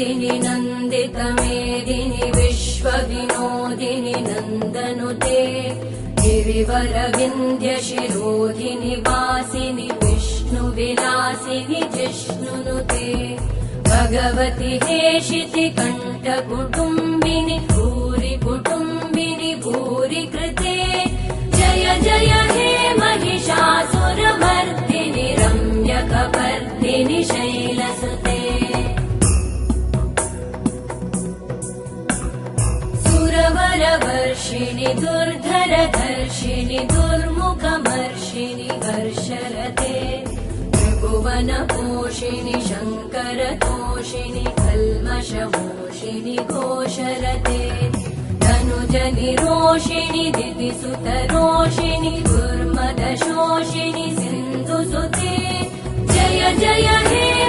मेदिनि नन्दितमेदिनि विश्वविनोदिनि नन्दनुते गिरिवरविन्द्यशिरोधिनि वासिनि विष्णुविलासिनि जिष्णुनुते भगवति हेशिति कण्ठकुटुम्बिनि भूरि कुटुम्बिनि भूरि कृते जय जय हे महिषासुरमर्दिनि रम्यकपर्दिनि शैलसुते सुरवरवर्षिणि दुर्धरधर्षिणि दुर्मुखमर्षिणि हर्षरते त्रिभुवनपोषिणि शङ्करतोषिणि कल्मषमोषिणि घोषरते धनुजनिरोषिणि दितिसुतरोषिणि दुर्मदशोषिणि सिन्धुसुते जय जय हे